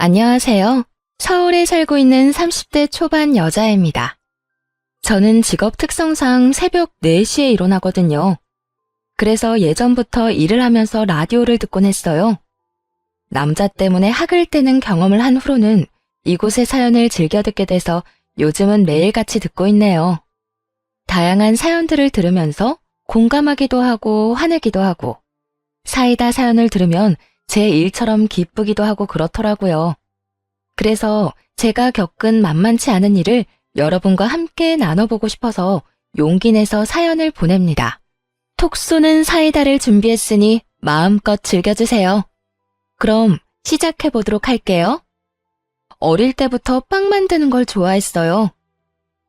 안녕하세요. 서울에 살고 있는 30대 초반 여자입니다. 저는 직업 특성상 새벽 4시에 일어나거든요. 그래서 예전부터 일을 하면서 라디오를 듣곤 했어요. 남자 때문에 학을 떼는 경험을 한 후로는 이곳의 사연을 즐겨 듣게 돼서 요즘은 매일같이 듣고 있네요. 다양한 사연들을 들으면서 공감하기도 하고 화내기도 하고 사이다 사연을 들으면 제 일처럼 기쁘기도 하고 그렇더라고요. 그래서 제가 겪은 만만치 않은 일을 여러분과 함께 나눠보고 싶어서 용기 내서 사연을 보냅니다. 톡 쏘는 사이다를 준비했으니 마음껏 즐겨주세요. 그럼 시작해보도록 할게요. 어릴 때부터 빵 만드는 걸 좋아했어요.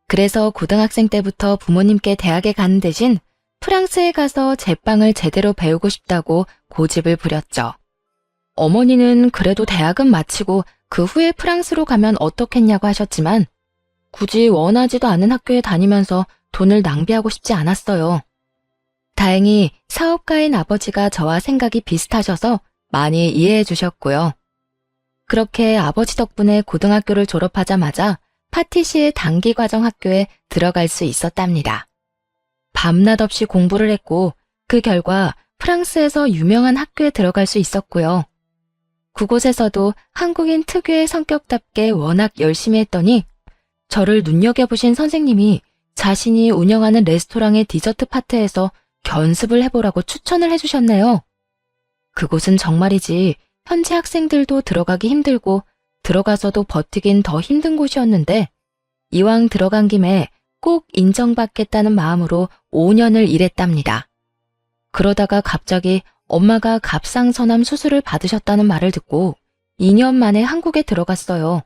그래서 고등학생 때부터 부모님께 대학에 가는 대신 프랑스에 가서 제빵을 제대로 배우고 싶다고 고집을 부렸죠. 어머니는 그래도 대학은 마치고 그 후에 프랑스로 가면 어떻겠냐고 하셨지만 굳이 원하지도 않은 학교에 다니면서 돈을 낭비하고 싶지 않았어요. 다행히 사업가인 아버지가 저와 생각이 비슷하셔서 많이 이해해 주셨고요. 그렇게 아버지 덕분에 고등학교를 졸업하자마자 파티시에 단기과정 학교에 들어갈 수 있었답니다. 밤낮 없이 공부를 했고 그 결과 프랑스에서 유명한 학교에 들어갈 수 있었고요. 그곳에서도 한국인 특유의 성격답게 워낙 열심히 했더니 저를 눈여겨보신 선생님이 자신이 운영하는 레스토랑의 디저트 파트에서 견습을 해보라고 추천을 해주셨네요. 그곳은 정말이지 현지 학생들도 들어가기 힘들고 들어가서도 버티긴 더 힘든 곳이었는데 이왕 들어간 김에 꼭 인정받겠다는 마음으로 5년을 일했답니다. 그러다가 갑자기 엄마가 갑상선암 수술을 받으셨다는 말을 듣고 2년 만에 한국에 들어갔어요.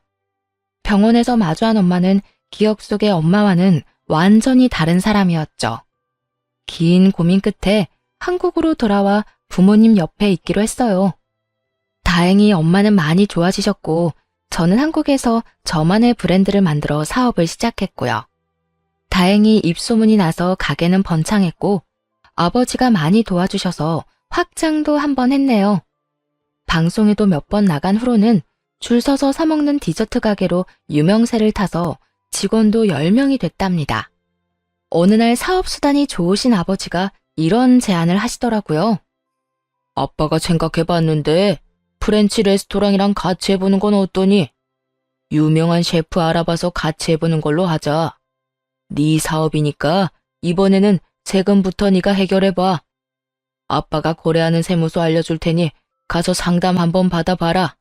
병원에서 마주한 엄마는 기억 속의 엄마와는 완전히 다른 사람이었죠. 긴 고민 끝에 한국으로 돌아와 부모님 옆에 있기로 했어요. 다행히 엄마는 많이 좋아지셨고 저는 한국에서 저만의 브랜드를 만들어 사업을 시작했고요. 다행히 입소문이 나서 가게는 번창했고 아버지가 많이 도와주셔서 확장도 한번 했네요. 방송에도 몇 번 나간 후로는 줄 서서 사 먹는 디저트 가게로 유명세를 타서 직원도 10명이 됐답니다. 어느 날 사업 수단이 좋으신 아버지가 이런 제안을 하시더라고요. 아빠가 생각해봤는데 프렌치 레스토랑이랑 같이 해보는 건 어떠니? 유명한 셰프 알아봐서 같이 해보는 걸로 하자. 네 사업이니까 이번에는 세금부터 네가 해결해봐. 아빠가 거래하는 세무서 알려줄 테니 가서 상담 한번 받아봐라.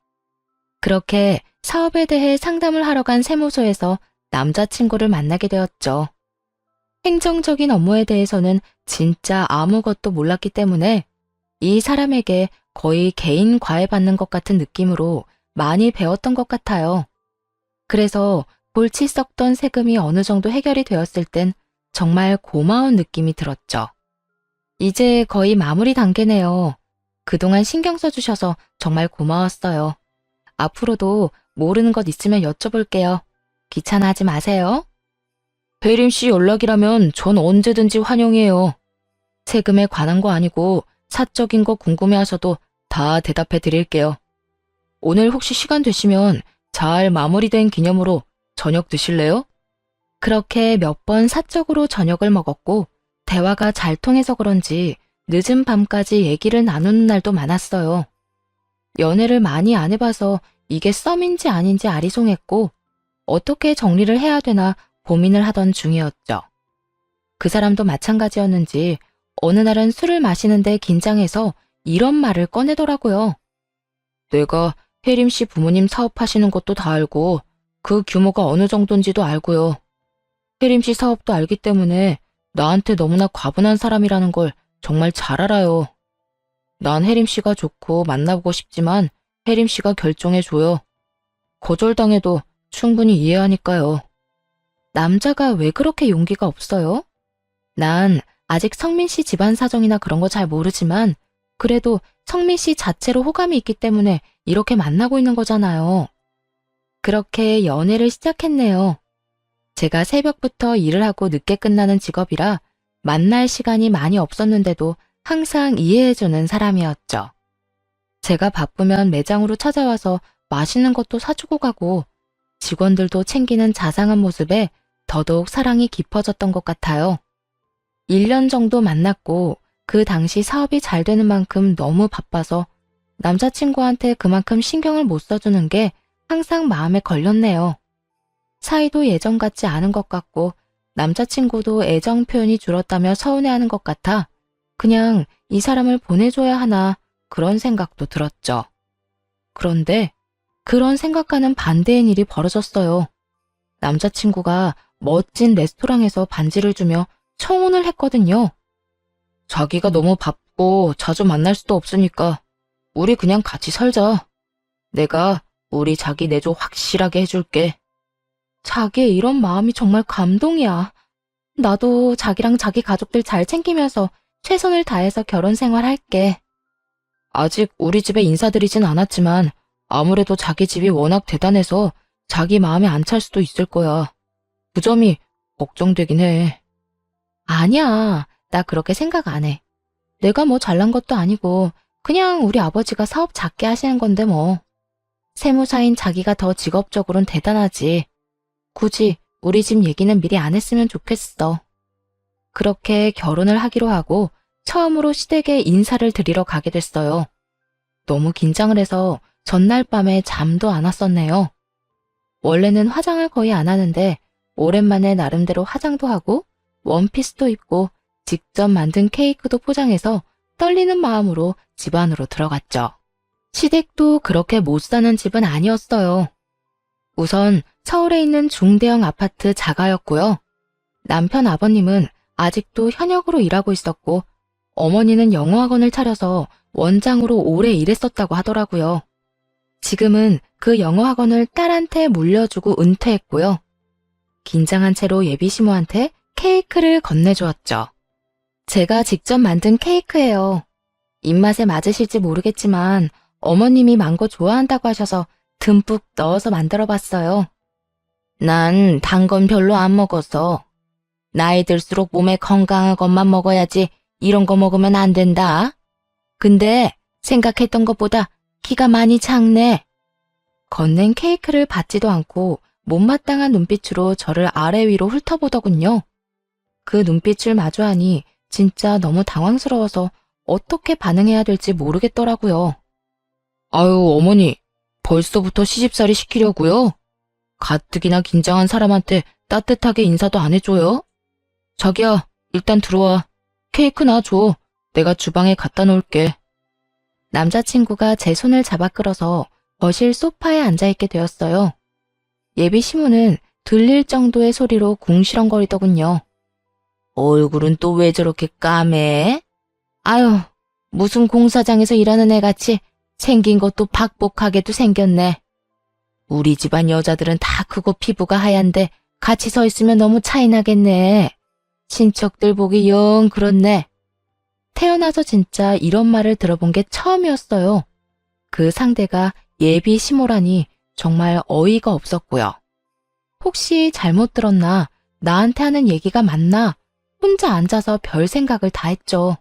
그렇게 사업에 대해 상담을 하러 간 세무서에서 남자친구를 만나게 되었죠. 행정적인 업무에 대해서는 진짜 아무것도 몰랐기 때문에 이 사람에게 거의 개인 과외받는 것 같은 느낌으로 많이 배웠던 것 같아요. 그래서 골치 썩던 세금이 어느 정도 해결이 되었을 땐 정말 고마운 느낌이 들었죠. 이제 거의 마무리 단계네요. 그동안 신경 써주셔서 정말 고마웠어요. 앞으로도 모르는 것 있으면 여쭤볼게요. 귀찮아하지 마세요. 혜림 씨 연락이라면 전 언제든지 환영이에요. 세금에 관한 거 아니고 사적인 거 궁금해하셔도 다 대답해 드릴게요. 오늘 혹시 시간 되시면 잘 마무리된 기념으로 저녁 드실래요? 그렇게 몇 번 사적으로 저녁을 먹었고 대화가 잘 통해서 그런지 늦은 밤까지 얘기를 나누는 날도 많았어요. 연애를 많이 안 해봐서 이게 썸인지 아닌지 아리송했고 어떻게 정리를 해야 되나 고민을 하던 중이었죠. 그 사람도 마찬가지였는지 어느 날은 술을 마시는데 긴장해서 이런 말을 꺼내더라고요. 내가 혜림 씨 부모님 사업하시는 것도 다 알고 그 규모가 어느 정도인지도 알고요. 혜림 씨 사업도 알기 때문에 나한테 너무나 과분한 사람이라는 걸 정말 잘 알아요. 난 혜림 씨가 좋고 만나보고 싶지만 혜림 씨가 결정해줘요. 거절당해도 충분히 이해하니까요. 남자가 왜 그렇게 용기가 없어요? 난 아직 성민 씨 집안 사정이나 그런 거 잘 모르지만 그래도 성민 씨 자체로 호감이 있기 때문에 이렇게 만나고 있는 거잖아요. 그렇게 연애를 시작했네요. 제가 새벽부터 일을 하고 늦게 끝나는 직업이라 만날 시간이 많이 없었는데도 항상 이해해주는 사람이었죠. 제가 바쁘면 매장으로 찾아와서 맛있는 것도 사주고 가고 직원들도 챙기는 자상한 모습에 더더욱 사랑이 깊어졌던 것 같아요. 1년 정도 만났고 그 당시 사업이 잘 되는 만큼 너무 바빠서 남자친구한테 그만큼 신경을 못 써주는 게 항상 마음에 걸렸네요. 사이도 예전 같지 않은 것 같고 남자친구도 애정 표현이 줄었다며 서운해하는 것 같아 그냥 이 사람을 보내줘야 하나 그런 생각도 들었죠. 그런데 그런 생각과는 반대의 일이 벌어졌어요. 남자친구가 멋진 레스토랑에서 반지를 주며 청혼을 했거든요. 자기가 너무 바쁘고 자주 만날 수도 없으니까 우리 그냥 같이 살자. 내가 우리 자기 내조 확실하게 해줄게. 자기의 이런 마음이 정말 감동이야. 나도 자기랑 자기 가족들 잘 챙기면서 최선을 다해서 결혼 생활할게. 아직 우리 집에 인사드리진 않았지만 아무래도 자기 집이 워낙 대단해서 자기 마음에 안 찰 수도 있을 거야. 그 점이 걱정되긴 해. 아니야, 나 그렇게 생각 안 해. 내가 뭐 잘난 것도 아니고 그냥 우리 아버지가 사업 작게 하시는 건데 뭐. 세무사인 자기가 더 직업적으로는 대단하지. 굳이 우리 집 얘기는 미리 안 했으면 좋겠어. 그렇게 결혼을 하기로 하고 처음으로 시댁에 인사를 드리러 가게 됐어요. 너무 긴장을 해서 전날 밤에 잠도 안 왔었네요. 원래는 화장을 거의 안 하는데 오랜만에 나름대로 화장도 하고 원피스도 입고 직접 만든 케이크도 포장해서 떨리는 마음으로 집 안으로 들어갔죠. 시댁도 그렇게 못 사는 집은 아니었어요. 우선 서울에 있는 중대형 아파트 자가였고요. 남편 아버님은 아직도 현역으로 일하고 있었고 어머니는 영어학원을 차려서 원장으로 오래 일했었다고 하더라고요. 지금은 그 영어학원을 딸한테 물려주고 은퇴했고요. 긴장한 채로 예비 시모한테 케이크를 건네주었죠. 제가 직접 만든 케이크예요. 입맛에 맞으실지 모르겠지만 어머님이 망고 좋아한다고 하셔서 듬뿍 넣어서 만들어봤어요. 난 단 건 별로 안 먹어서. 나이 들수록 몸에 건강한 것만 먹어야지 이런 거 먹으면 안 된다. 근데 생각했던 것보다 키가 많이 작네. 건넨 케이크를 받지도 않고 못마땅한 눈빛으로 저를 아래 위로 훑어보더군요. 그 눈빛을 마주하니 진짜 너무 당황스러워서 어떻게 반응해야 될지 모르겠더라고요. 아유, 어머니, 벌써부터 시집살이 시키려고요? 가뜩이나 긴장한 사람한테 따뜻하게 인사도 안 해줘요? 자기야, 일단 들어와. 케이크 놔줘. 내가 주방에 갖다 놓을게. 남자친구가 제 손을 잡아 끌어서 거실 소파에 앉아있게 되었어요. 예비 시모는 들릴 정도의 소리로 궁시렁거리더군요. 얼굴은 또 왜 저렇게 까매? 아유, 무슨 공사장에서 일하는 애 같이 생긴 것도 박복하게도 생겼네. 우리 집안 여자들은 다 크고 피부가 하얀데 같이 서 있으면 너무 차이 나겠네. 친척들 보기 영 그렇네. 태어나서 진짜 이런 말을 들어본 게 처음이었어요. 그 상대가 예비 시모라니 정말 어이가 없었고요. 혹시 잘못 들었나, 나한테 하는 얘기가 맞나, 혼자 앉아서 별 생각을 다 했죠.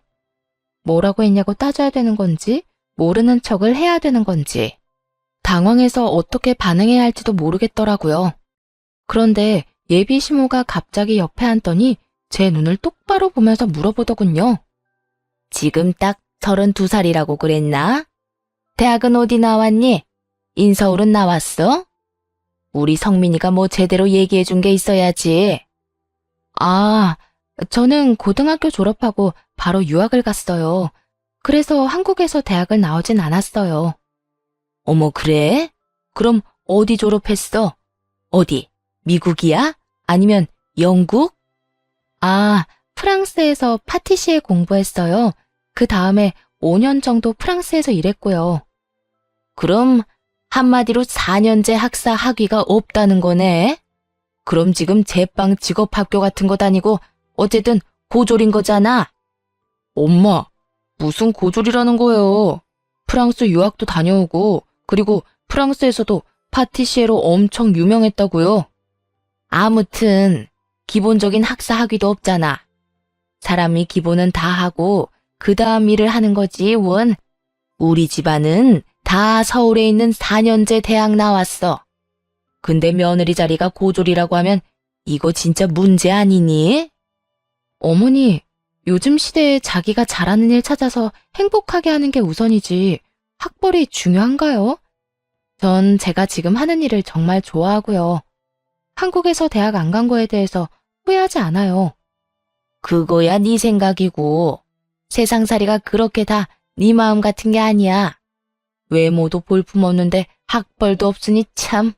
뭐라고 했냐고 따져야 되는 건지, 모르는 척을 해야 되는 건지, 당황해서 어떻게 반응해야 할지도 모르겠더라고요. 그런데 예비 시모가 갑자기 옆에 앉더니 제 눈을 똑바로 보면서 물어보더군요. 지금 딱 32살이라고 그랬나? 대학은 어디 나왔니? 인서울은 나왔어? 우리 성민이가 뭐 제대로 얘기해 준 게 있어야지. 아, 저는 고등학교 졸업하고 바로 유학을 갔어요. 그래서 한국에서 대학을 나오진 않았어요. 어머, 그래? 그럼 어디 졸업했어? 어디? 미국이야? 아니면 영국? 아, 프랑스에서 파티시에 공부했어요. 그 다음에 5년 정도 프랑스에서 일했고요. 그럼 한마디로 4년제 학사 학위가 없다는 거네? 그럼 지금 제빵 직업학교 같은 거 다니고 어쨌든 고졸인 거잖아. 엄마, 무슨 고졸이라는 거예요? 프랑스 유학도 다녀오고 그리고 프랑스에서도 파티시에로 엄청 유명했다고요. 아무튼 기본적인 학사 학위도 없잖아. 사람이 기본은 다 하고 그 다음 일을 하는 거지, 원. 우리 집안은 다 서울에 있는 4년제 대학 나왔어. 근데 며느리 자리가 고졸이라고 하면 이거 진짜 문제 아니니? 어머니, 요즘 시대에 자기가 잘하는 일 찾아서 행복하게 하는 게 우선이지 학벌이 중요한가요? 전 제가 지금 하는 일을 정말 좋아하고요. 한국에서 대학 안 간 거에 대해서 후회하지 않아요. 그거야 네 생각이고 세상살이가 그렇게 다 네 마음 같은 게 아니야. 외모도 볼품없는데 학벌도 없으니 참.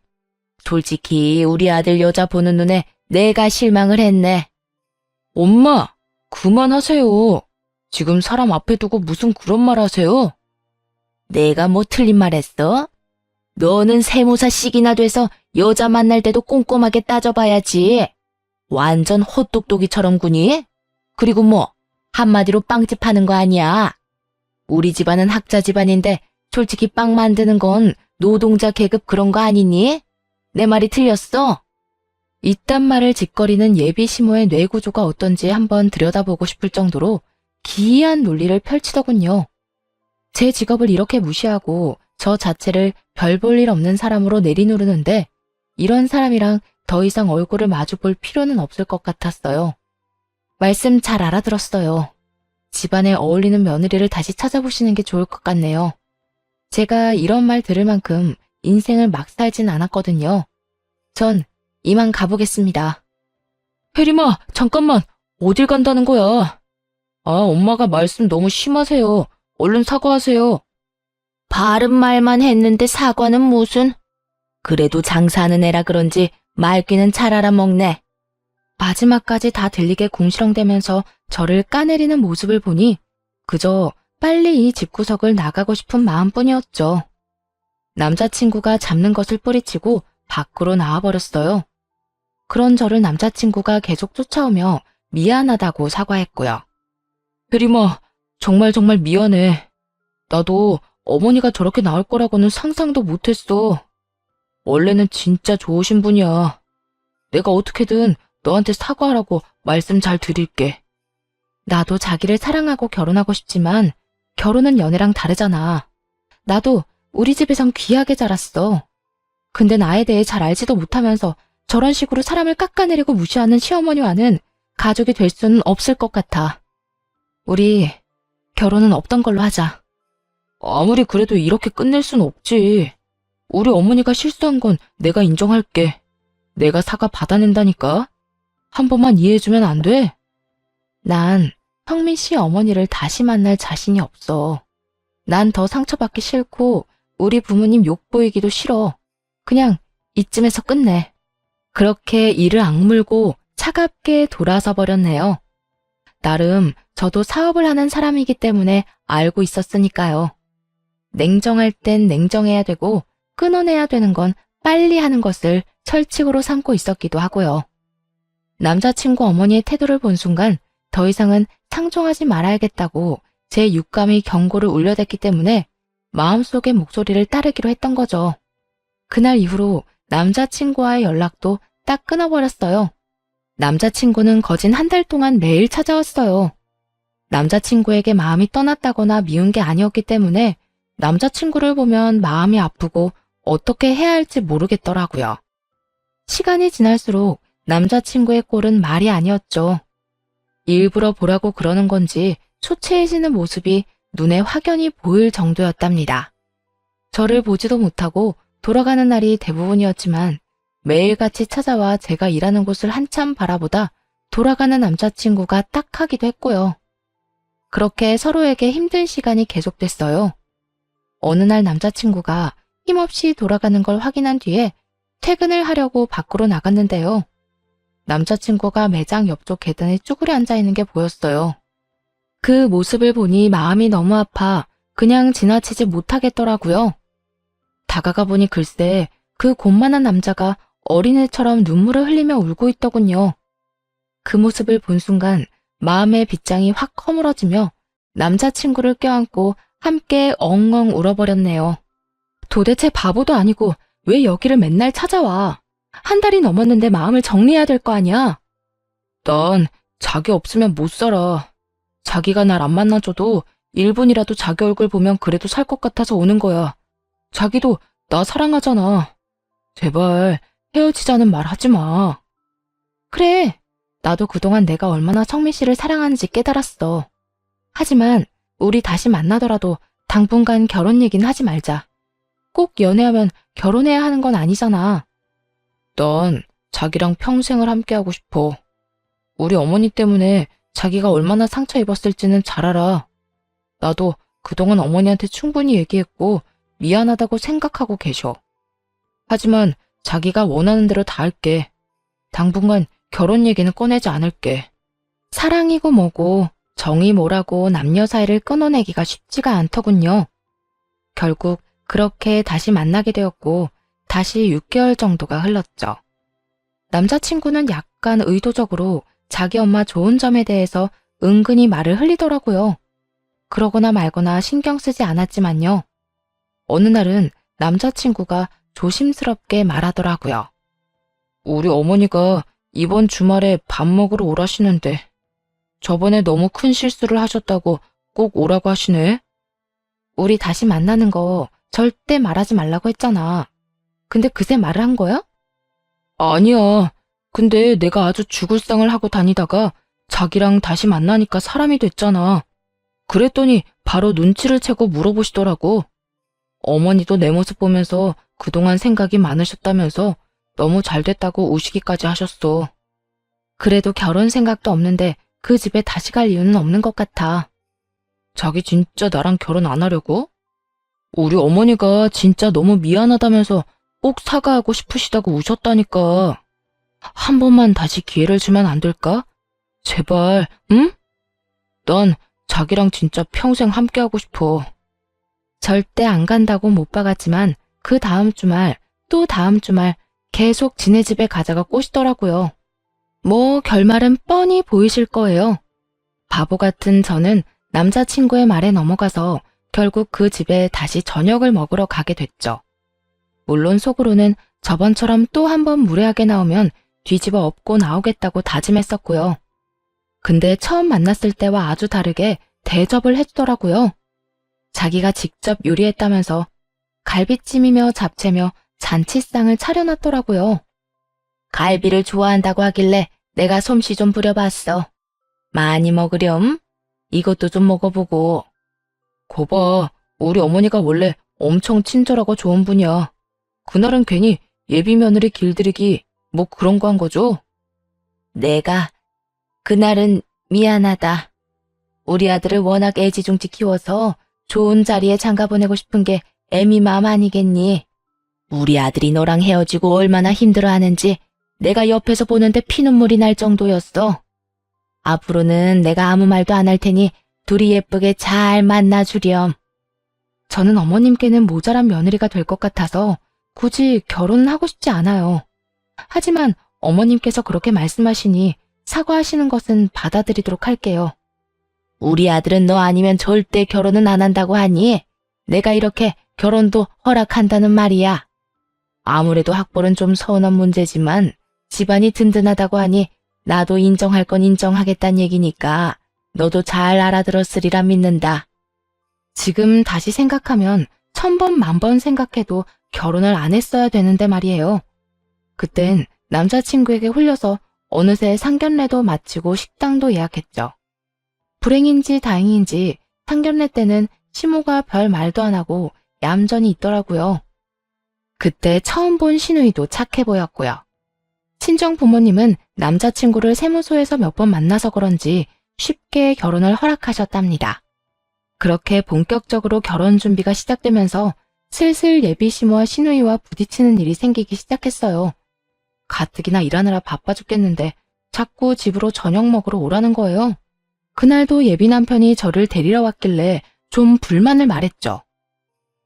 솔직히 우리 아들 여자 보는 눈에 내가 실망을 했네. 엄마, 그만하세요. 지금 사람 앞에 두고 무슨 그런 말 하세요? 내가 뭐 틀린 말 했어? 너는 세무사씩이나 돼서 여자 만날 때도 꼼꼼하게 따져봐야지. 완전 헛똑똑이처럼 구니? 그리고 뭐 한마디로 빵집 하는 거 아니야. 우리 집안은 학자 집안인데 솔직히 빵 만드는 건 노동자 계급 그런 거 아니니? 내 말이 틀렸어? 이딴 말을 짓거리는 예비 시모의 뇌구조가 어떤지 한번 들여다보고 싶을 정도로 기이한 논리를 펼치더군요. 제 직업을 이렇게 무시하고 저 자체를 별 볼 일 없는 사람으로 내리누르는데 이런 사람이랑 더 이상 얼굴을 마주 볼 필요는 없을 것 같았어요. 말씀 잘 알아들었어요. 집안에 어울리는 며느리를 다시 찾아보시는 게 좋을 것 같네요. 제가 이런 말 들을 만큼 인생을 막 살진 않았거든요. 전 이만 가보겠습니다. 혜림아, 잠깐만. 어딜 간다는 거야? 아, 엄마가 말씀 너무 심하세요. 얼른 사과하세요. 바른 말만 했는데 사과는 무슨? 그래도 장사하는 애라 그런지 말귀는 잘 알아먹네. 마지막까지 다 들리게 궁시렁대면서 저를 까내리는 모습을 보니 그저 빨리 이 집구석을 나가고 싶은 마음뿐이었죠. 남자친구가 잡는 것을 뿌리치고 밖으로 나와버렸어요. 그런 저를 남자친구가 계속 쫓아오며 미안하다고 사과했고요. 혜림아, 정말 미안해. 나도 어머니가 저렇게 나올 거라고는 상상도 못했어. 원래는 진짜 좋으신 분이야. 내가 어떻게든 너한테 사과하라고 말씀 잘 드릴게. 나도 자기를 사랑하고 결혼하고 싶지만 결혼은 연애랑 다르잖아. 나도 우리 집에선 귀하게 자랐어. 근데 나에 대해 잘 알지도 못하면서 저런 식으로 사람을 깎아내리고 무시하는 시어머니와는 가족이 될 수는 없을 것 같아. 우리 결혼은 없던 걸로 하자. 아무리 그래도 이렇게 끝낼 순 없지. 우리 어머니가 실수한 건 내가 인정할게. 내가 사과 받아낸다니까. 한 번만 이해해주면 안 돼? 난 성민 씨 어머니를 다시 만날 자신이 없어. 난 더 상처받기 싫고 우리 부모님 욕 보이기도 싫어. 그냥 이쯤에서 끝내. 그렇게 이를 악물고 차갑게 돌아서 버렸네요. 나름 저도 사업을 하는 사람이기 때문에 알고 있었으니까요. 냉정할 땐 냉정해야 되고 끊어내야 되는 건 빨리 하는 것을 철칙으로 삼고 있었기도 하고요. 남자친구 어머니의 태도를 본 순간 더 이상은 상종하지 말아야겠다고 제 육감이 경고를 울려댔기 때문에 마음속의 목소리를 따르기로 했던 거죠. 그날 이후로 남자친구와의 연락도 딱 끊어버렸어요. 남자친구는 거진 한 달 동안 매일 찾아왔어요. 남자친구에게 마음이 떠났다거나 미운 게 아니었기 때문에 남자친구를 보면 마음이 아프고 어떻게 해야 할지 모르겠더라고요. 시간이 지날수록 남자친구의 꼴은 말이 아니었죠. 일부러 보라고 그러는 건지 초췌해지는 모습이 눈에 확연히 보일 정도였답니다. 저를 보지도 못하고 돌아가는 날이 대부분이었지만 매일같이 찾아와 제가 일하는 곳을 한참 바라보다 돌아가는 남자친구가 딱 하기도 했고요. 그렇게 서로에게 힘든 시간이 계속됐어요. 어느 날 남자친구가 힘없이 돌아가는 걸 확인한 뒤에 퇴근을 하려고 밖으로 나갔는데요. 남자친구가 매장 옆쪽 계단에 쭈그려 앉아있는 게 보였어요. 그 모습을 보니 마음이 너무 아파 그냥 지나치지 못하겠더라고요. 다가가 보니 글쎄 그 곤만한 남자가 어린애처럼 눈물을 흘리며 울고 있더군요. 그 모습을 본 순간 마음의 빗장이 확 허물어지며 남자친구를 껴안고 함께 엉엉 울어버렸네요. 도대체 바보도 아니고 왜 여기를 맨날 찾아와? 한 달이 넘었는데 마음을 정리해야 될 거 아니야? 난 자기 없으면 못 살아. 자기가 날 안 만나줘도 1분이라도 자기 얼굴 보면 그래도 살 것 같아서 오는 거야. 자기도 나 사랑하잖아. 제발 헤어지자는 말 하지 마. 그래, 나도 그동안 내가 얼마나 성민 씨를 사랑하는지 깨달았어. 하지만 우리 다시 만나더라도 당분간 결혼 얘기는 하지 말자. 꼭 연애하면 결혼해야 하는 건 아니잖아. 넌 자기랑 평생을 함께하고 싶어. 우리 어머니 때문에 자기가 얼마나 상처 입었을지는 잘 알아. 나도 그동안 어머니한테 충분히 얘기했고 미안하다고 생각하고 계셔. 하지만 자기가 원하는 대로 다 할게. 당분간 결혼 얘기는 꺼내지 않을게. 사랑이고 뭐고 정이 뭐라고 남녀 사이를 끊어내기가 쉽지가 않더군요. 결국 그렇게 다시 만나게 되었고 다시 6개월 정도가 흘렀죠. 남자친구는 약간 의도적으로 자기 엄마 좋은 점에 대해서 은근히 말을 흘리더라고요. 그러거나 말거나 신경 쓰지 않았지만요. 어느 날은 남자친구가 조심스럽게 말하더라고요. 우리 어머니가 이번 주말에 밥 먹으러 오라시는데 저번에 너무 큰 실수를 하셨다고 꼭 오라고 하시네. 우리 다시 만나는 거 절대 말하지 말라고 했잖아. 근데 그새 말을 한 거야? 아니야. 근데 내가 아주 죽을 상을 하고 다니다가 자기랑 다시 만나니까 사람이 됐잖아. 그랬더니 바로 눈치를 채고 물어보시더라고. 어머니도 내 모습 보면서 그동안 생각이 많으셨다면서 너무 잘 됐다고 우시기까지 하셨어. 그래도 결혼 생각도 없는데 그 집에 다시 갈 이유는 없는 것 같아. 자기 진짜 나랑 결혼 안 하려고? 우리 어머니가 진짜 너무 미안하다면서 꼭 사과하고 싶으시다고 우셨다니까. 한 번만 다시 기회를 주면 안 될까? 제발, 응? 난 자기랑 진짜 평생 함께하고 싶어. 절대 안 간다고 못 박았지만 그 다음 주말, 또 다음 주말 계속 지네 집에 가자가 꼬시더라고요. 뭐 결말은 뻔히 보이실 거예요. 바보 같은 저는 남자친구의 말에 넘어가서 결국 그 집에 다시 저녁을 먹으러 가게 됐죠. 물론 속으로는 저번처럼 또 한 번 무례하게 나오면 뒤집어 엎고 나오겠다고 다짐했었고요. 근데 처음 만났을 때와 아주 다르게 대접을 해주더라고요. 자기가 직접 요리했다면서 갈비찜이며 잡채며 잔치상을 차려놨더라고요. 갈비를 좋아한다고 하길래 내가 솜씨 좀 부려봤어. 많이 먹으렴? 이것도 좀 먹어보고. 거봐, 우리 어머니가 원래 엄청 친절하고 좋은 분이야. 그날은 괜히 예비 며느리 길들이기 뭐 그런 거 한 거죠? 내가 그날은 미안하다. 우리 아들을 워낙 애지중지 키워서 좋은 자리에 장가 보내고 싶은 게 애미 마음 아니겠니? 우리 아들이 너랑 헤어지고 얼마나 힘들어하는지 내가 옆에서 보는데 피눈물이 날 정도였어. 앞으로는 내가 아무 말도 안 할 테니 둘이 예쁘게 잘 만나주렴. 저는 어머님께는 모자란 며느리가 될 것 같아서 굳이 결혼은 하고 싶지 않아요. 하지만 어머님께서 그렇게 말씀하시니 사과하시는 것은 받아들이도록 할게요. 우리 아들은 너 아니면 절대 결혼은 안 한다고 하니 내가 이렇게 결혼도 허락한다는 말이야. 아무래도 학벌은 좀 서운한 문제지만 집안이 든든하다고 하니 나도 인정할 건 인정하겠다는 얘기니까 너도 잘 알아들었으리라 믿는다. 지금 다시 생각하면 1000번, 10,000번 생각해도 결혼을 안 했어야 되는데 말이에요. 그땐 남자친구에게 홀려서 어느새 상견례도 마치고 식당도 예약했죠. 불행인지 다행인지 상견례 때는 시모가 별 말도 안 하고 얌전히 있더라고요. 그때 처음 본 시누이도 착해 보였고요. 친정 부모님은 남자친구를 세무소에서 몇 번 만나서 그런지 쉽게 결혼을 허락하셨답니다. 그렇게 본격적으로 결혼 준비가 시작되면서 슬슬 예비 시모와 시누이와 부딪히는 일이 생기기 시작했어요. 가뜩이나 일하느라 바빠 죽겠는데 자꾸 집으로 저녁 먹으러 오라는 거예요. 그날도 예비 남편이 저를 데리러 왔길래 좀 불만을 말했죠.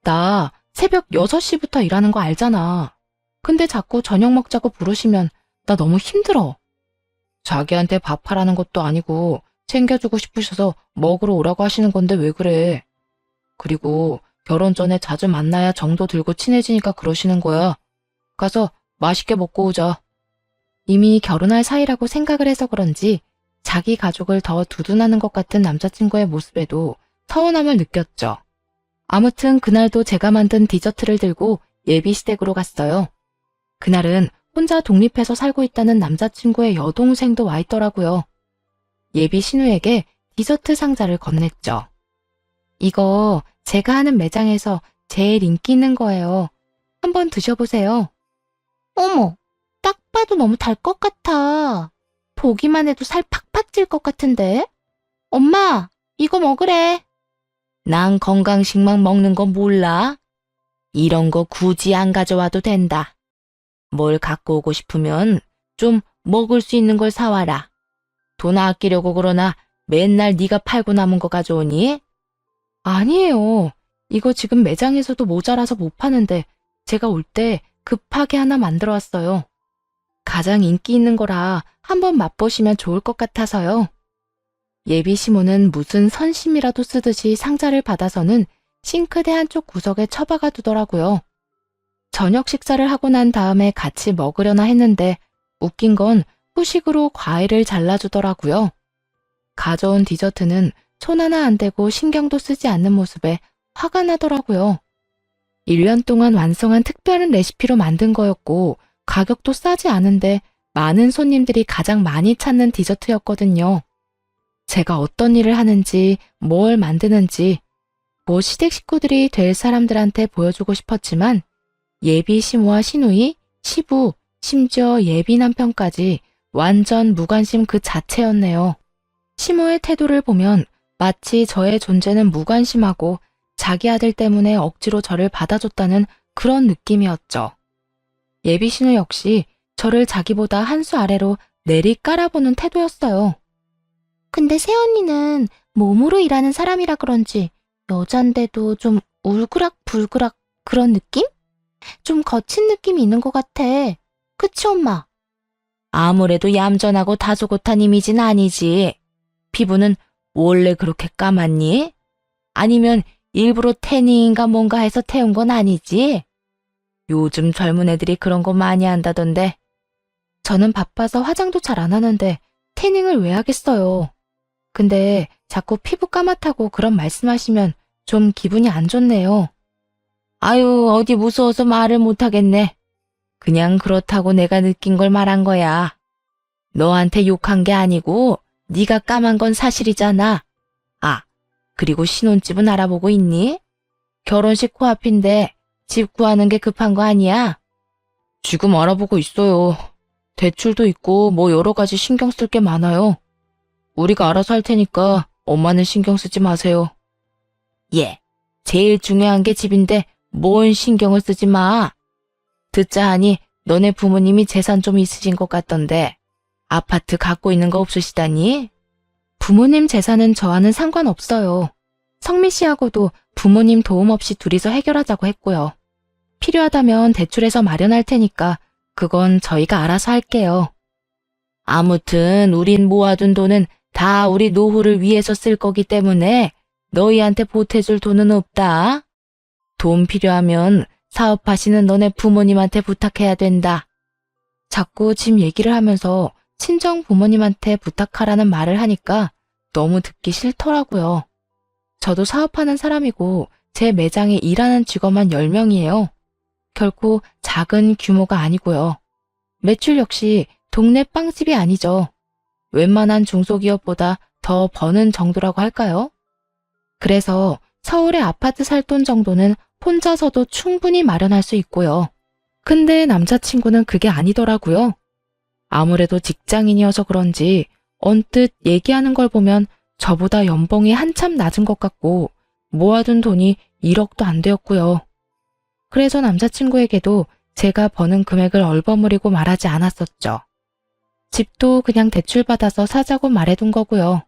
나 새벽 6시부터 일하는 거 알잖아. 근데 자꾸 저녁 먹자고 부르시면 나 너무 힘들어. 자기한테 밥하라는 것도 아니고 챙겨주고 싶으셔서 먹으러 오라고 하시는 건데 왜 그래. 그리고 결혼 전에 자주 만나야 정도 들고 친해지니까 그러시는 거야. 가서 맛있게 먹고 오자. 이미 결혼할 사이라고 생각을 해서 그런지 자기 가족을 더 두둔하는 것 같은 남자친구의 모습에도 서운함을 느꼈죠. 아무튼 그날도 제가 만든 디저트를 들고 예비 시댁으로 갔어요. 그날은 혼자 독립해서 살고 있다는 남자친구의 여동생도 와 있더라고요. 예비 신우에게 디저트 상자를 건넸죠. 이거 제가 하는 매장에서 제일 인기 있는 거예요. 한번 드셔보세요. 어머, 딱 봐도 너무 달 것 같아. 보기만 해도 살 팍팍 찔 것 같은데? 엄마, 이거 먹으래. 난 건강식만 먹는 거 몰라? 이런 거 굳이 안 가져와도 된다. 뭘 갖고 오고 싶으면 좀 먹을 수 있는 걸 사와라. 돈 아끼려고 그러나 맨날 네가 팔고 남은 거 가져오니? 아니에요. 이거 지금 매장에서도 모자라서 못 파는데 제가 올 때 급하게 하나 만들어 왔어요. 가장 인기 있는 거라 한번 맛보시면 좋을 것 같아서요. 예비 시모는 무슨 선심이라도 쓰듯이 상자를 받아서는 싱크대 한쪽 구석에 처박아 두더라고요. 저녁 식사를 하고 난 다음에 같이 먹으려나 했는데 웃긴 건 후식으로 과일을 잘라주더라고요. 가져온 디저트는 손 하나 안 대고 신경도 쓰지 않는 모습에 화가 나더라고요. 1년 동안 완성한 특별한 레시피로 만든 거였고 가격도 싸지 않은데 많은 손님들이 가장 많이 찾는 디저트였거든요. 제가 어떤 일을 하는지, 뭘 만드는지, 시댁 식구들이 될 사람들한테 보여주고 싶었지만 예비 시모와 시누이, 시부, 심지어 예비 남편까지 완전 무관심 그 자체였네요. 시모의 태도를 보면 마치 저의 존재는 무관심하고 자기 아들 때문에 억지로 저를 받아줬다는 그런 느낌이었죠. 예비 시누 역시 저를 자기보다 한 수 아래로 내리 깔아보는 태도였어요. 근데 새언니는 몸으로 일하는 사람이라 그런지 여잔데도 좀 울그락불그락 그런 느낌? 좀 거친 느낌이 있는 것 같아. 그치, 엄마? 아무래도 얌전하고 다소곳한 이미지는 아니지. 피부는 원래 그렇게 까맣니? 아니면 일부러 태닝인가 뭔가 해서 태운 건 아니지? 요즘 젊은 애들이 그런 거 많이 한다던데. 저는 바빠서 화장도 잘 안 하는데 태닝을 왜 하겠어요. 근데 자꾸 피부 까맣다고 그런 말씀하시면 좀 기분이 안 좋네요. 아유, 어디 무서워서 말을 못하겠네. 그냥 그렇다고 내가 느낀 걸 말한 거야. 너한테 욕한 게 아니고 네가 까만 건 사실이잖아. 아, 그리고 신혼집은 알아보고 있니? 결혼식 코앞인데 집 구하는 게 급한 거 아니야? 지금 알아보고 있어요. 대출도 있고 뭐 여러 가지 신경 쓸 게 많아요. 우리가 알아서 할 테니까 엄마는 신경 쓰지 마세요. 예, 제일 중요한 게 집인데 뭔 신경을 쓰지 마. 듣자 하니 너네 부모님이 재산 좀 있으신 것 같던데 아파트 갖고 있는 거 없으시다니? 부모님 재산은 저와는 상관없어요. 성미 씨하고도 부모님 도움 없이 둘이서 해결하자고 했고요. 필요하다면 대출해서 마련할 테니까 그건 저희가 알아서 할게요. 아무튼 우린 모아둔 돈은 다 우리 노후를 위해서 쓸 거기 때문에 너희한테 보태줄 돈은 없다. 돈 필요하면 사업하시는 너네 부모님한테 부탁해야 된다. 자꾸 집 얘기를 하면서 친정 부모님한테 부탁하라는 말을 하니까 너무 듣기 싫더라고요. 저도 사업하는 사람이고 제 매장에 일하는 직원만 10명이에요. 결코 작은 규모가 아니고요. 매출 역시 동네 빵집이 아니죠. 웬만한 중소기업보다 더 버는 정도라고 할까요? 그래서 서울의 아파트 살 돈 정도는 혼자서도 충분히 마련할 수 있고요. 근데 남자친구는 그게 아니더라고요. 아무래도 직장인이어서 그런지 언뜻 얘기하는 걸 보면 저보다 연봉이 한참 낮은 것 같고 모아둔 돈이 1억도 안 되었고요. 그래서 남자친구에게도 제가 버는 금액을 얼버무리고 말하지 않았었죠. 집도 그냥 대출받아서 사자고 말해둔 거고요.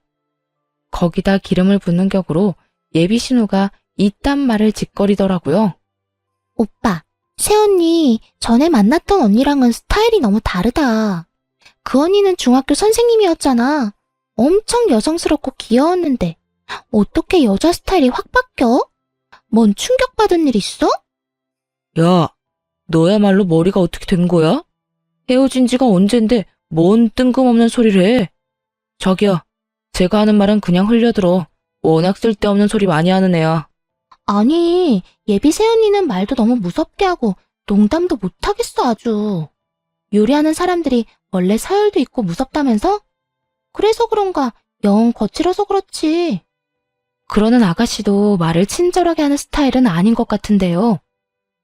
거기다 기름을 붓는 격으로 예비 신우가 이딴 말을 짓거리더라고요. 오빠, 새언니 전에 만났던 언니랑은 스타일이 너무 다르다. 그 언니는 중학교 선생님이었잖아. 엄청 여성스럽고 귀여웠는데 어떻게 여자 스타일이 확 바뀌어? 뭔 충격받은 일 있어? 야, 너야말로 머리가 어떻게 된 거야? 헤어진 지가 언젠데 뭔 뜬금없는 소리를 해. 저기요, 제가 하는 말은 그냥 흘려들어. 워낙 쓸데없는 소리 많이 하는 애야. 아니, 예비 새언니는 말도 너무 무섭게 하고 농담도 못하겠어 아주. 요리하는 사람들이 원래 서열도 있고 무섭다면서? 그래서 그런가 영 거칠어서 그렇지. 그러는 아가씨도 말을 친절하게 하는 스타일은 아닌 것 같은데요.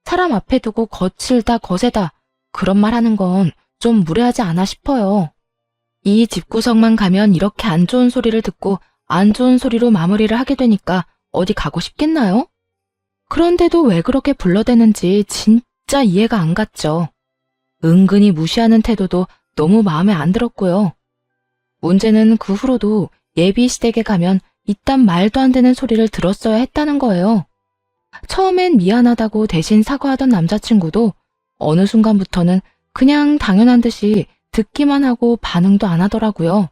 사람 앞에 두고 거칠다, 거세다 그런 말 하는 건 좀 무례하지 않아 싶어요. 이 집구석만 가면 이렇게 안 좋은 소리를 듣고 안 좋은 소리로 마무리를 하게 되니까 어디 가고 싶겠나요? 그런데도 왜 그렇게 불러대는지 진짜 이해가 안 갔죠. 은근히 무시하는 태도도 너무 마음에 안 들었고요. 문제는 그 후로도 예비 시댁에 가면 이딴 말도 안 되는 소리를 들었어야 했다는 거예요. 처음엔 미안하다고 대신 사과하던 남자친구도 어느 순간부터는 그냥 당연한 듯이 듣기만 하고 반응도 안 하더라고요.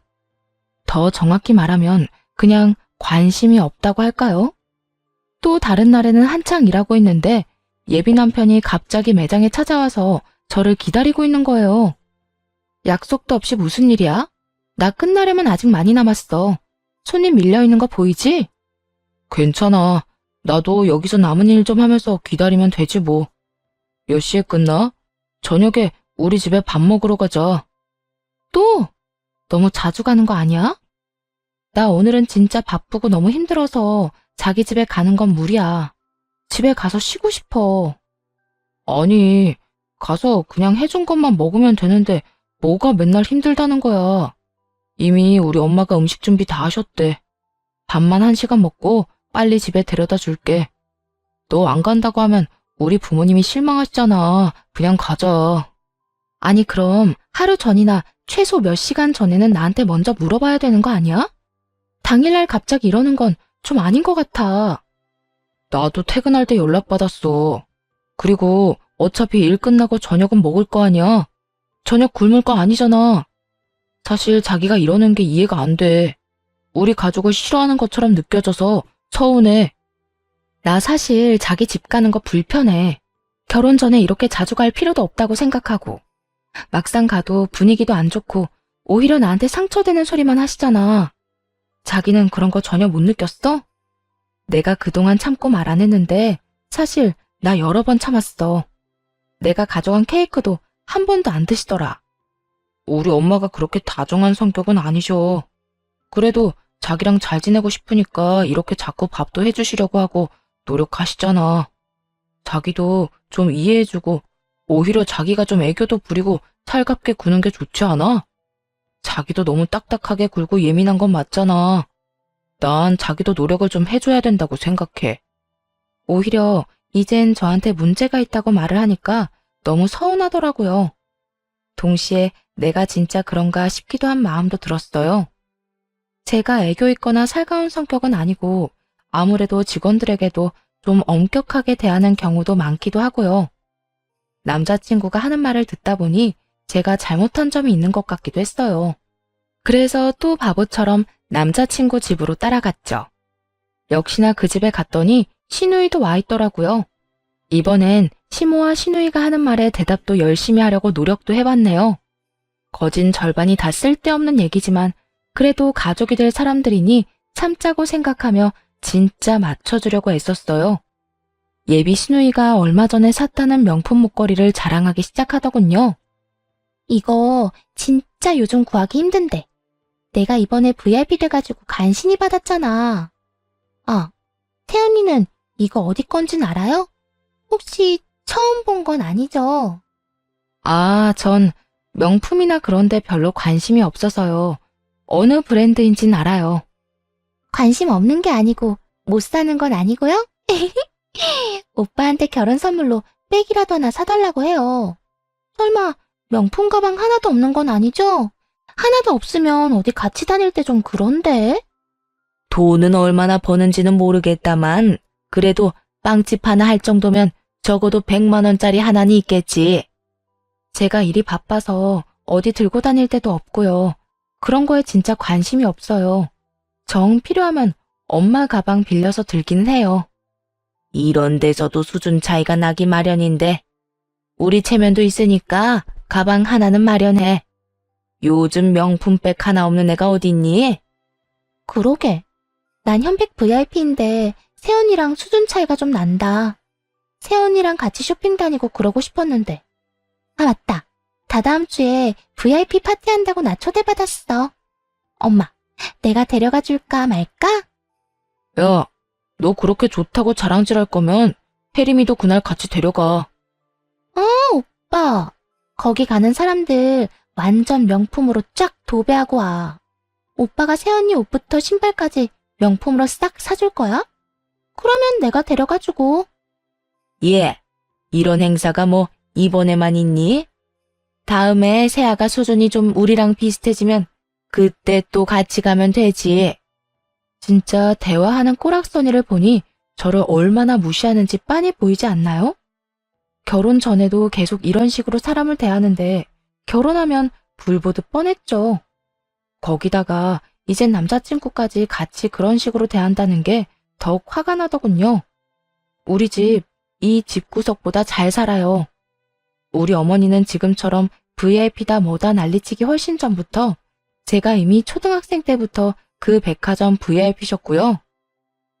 더 정확히 말하면 그냥 관심이 없다고 할까요? 또 다른 날에는 한창 일하고 있는데 예비 남편이 갑자기 매장에 찾아와서 저를 기다리고 있는 거예요. 약속도 없이 무슨 일이야? 나 끝나려면 아직 많이 남았어. 손님 밀려있는 거 보이지? 괜찮아. 나도 여기서 남은 일 좀 하면서 기다리면 되지 뭐. 몇 시에 끝나? 저녁에 우리 집에 밥 먹으러 가자. 또? 너무 자주 가는 거 아니야? 나 오늘은 진짜 바쁘고 너무 힘들어서 자기 집에 가는 건 무리야. 집에 가서 쉬고 싶어. 아니, 가서 그냥 해준 것만 먹으면 되는데 뭐가 맨날 힘들다는 거야. 이미 우리 엄마가 음식 준비 다 하셨대. 밥만 1시간 먹고 빨리 집에 데려다 줄게. 너 안 간다고 하면 우리 부모님이 실망하시잖아. 그냥 가자. 아니 그럼 하루 전이나 최소 몇 시간 전에는 나한테 먼저 물어봐야 되는 거 아니야? 당일날 갑자기 이러는 건 좀 아닌 것 같아. 나도 퇴근할 때 연락받았어. 그리고 어차피 일 끝나고 저녁은 먹을 거 아니야. 저녁 굶을 거 아니잖아. 사실 자기가 이러는 게 이해가 안 돼. 우리 가족을 싫어하는 것처럼 느껴져서 서운해. 나 사실 자기 집 가는 거 불편해. 결혼 전에 이렇게 자주 갈 필요도 없다고 생각하고. 막상 가도 분위기도 안 좋고 오히려 나한테 상처되는 소리만 하시잖아. 자기는 그런 거 전혀 못 느꼈어? 내가 그동안 참고 말 안 했는데 사실 나 여러 번 참았어. 내가 가져간 케이크도 한 번도 안 드시더라. 우리 엄마가 그렇게 다정한 성격은 아니셔. 그래도 자기랑 잘 지내고 싶으니까 이렇게 자꾸 밥도 해주시려고 하고 노력하시잖아. 자기도 좀 이해해주고 오히려 자기가 좀 애교도 부리고 살갑게 구는 게 좋지 않아? 자기도 너무 딱딱하게 굴고 예민한 건 맞잖아. 난 자기도 노력을 좀 해줘야 된다고 생각해. 오히려 이젠 저한테 문제가 있다고 말을 하니까 너무 서운하더라고요. 동시에 내가 진짜 그런가 싶기도 한 마음도 들었어요. 제가 애교 있거나 살가운 성격은 아니고 아무래도 직원들에게도 좀 엄격하게 대하는 경우도 많기도 하고요. 남자친구가 하는 말을 듣다 보니 제가 잘못한 점이 있는 것 같기도 했어요. 그래서 또 바보처럼 남자친구 집으로 따라갔죠. 역시나 그 집에 갔더니 시누이도 와 있더라고요. 이번엔 시모와 시누이가 하는 말에 대답도 열심히 하려고 노력도 해봤네요. 거진 절반이 다 쓸데없는 얘기지만 그래도 가족이 될 사람들이니 참자고 생각하며 진짜 맞춰주려고 애썼어요. 예비 시누이가 얼마 전에 샀다는 명품 목걸이를 자랑하기 시작하더군요. 이거 진짜 요즘 구하기 힘든데. 내가 이번에 VIP 돼가지고 간신히 받았잖아. 아, 태연이는 이거 어디 건진 알아요? 혹시 처음 본 건 아니죠? 아, 전 명품이나 그런데 별로 관심이 없어서요. 어느 브랜드인진 알아요. 관심 없는 게 아니고 못 사는 건 아니고요? 오빠한테 결혼 선물로 백이라도 하나 사달라고 해요. 설마 명품 가방 하나도 없는 건 아니죠? 하나도 없으면 어디 같이 다닐 때 좀 그런데? 돈은 얼마나 버는지는 모르겠다만 그래도 빵집 하나 할 정도면 적어도 100만 원짜리 하나는 있겠지. 제가 일이 바빠서 어디 들고 다닐 때도 없고요. 그런 거에 진짜 관심이 없어요. 정 필요하면 엄마 가방 빌려서 들기는 해요. 이런 데서도 수준 차이가 나기 마련인데 우리 체면도 있으니까 가방 하나는 마련해. 요즘 명품백 하나 없는 애가 어딨니? 그러게. 난 현백 VIP인데 세연이랑 수준 차이가 좀 난다. 세연이랑 같이 쇼핑 다니고 그러고 싶었는데. 아, 맞다. 다다음 주에 VIP 파티한다고 나 초대받았어. 엄마, 내가 데려가 줄까 말까? 야, 너 그렇게 좋다고 자랑질할 거면 혜림이도 그날 같이 데려가. 오빠, 거기 가는 사람들 완전 명품으로 쫙 도배하고 와. 오빠가 세연이 옷부터 신발까지 명품으로 싹 사줄 거야? 그러면 내가 데려가주고. 예, 이런 행사가 뭐 이번에만 있니? 다음에 세아가 수준이 좀 우리랑 비슷해지면 그때 또 같이 가면 되지. 진짜 대화하는 꼬락서니를 보니 저를 얼마나 무시하는지 빤히 보이지 않나요? 결혼 전에도 계속 이런 식으로 사람을 대하는데 결혼하면 불보듯 뻔했죠. 거기다가 이젠 남자친구까지 같이 그런 식으로 대한다는 게 더욱 화가 나더군요. 우리 집, 이 집구석보다 잘 살아요. 우리 어머니는 지금처럼 VIP다 뭐다 난리치기 훨씬 전부터 제가 이미 초등학생 때부터 그 백화점 VIP셨고요.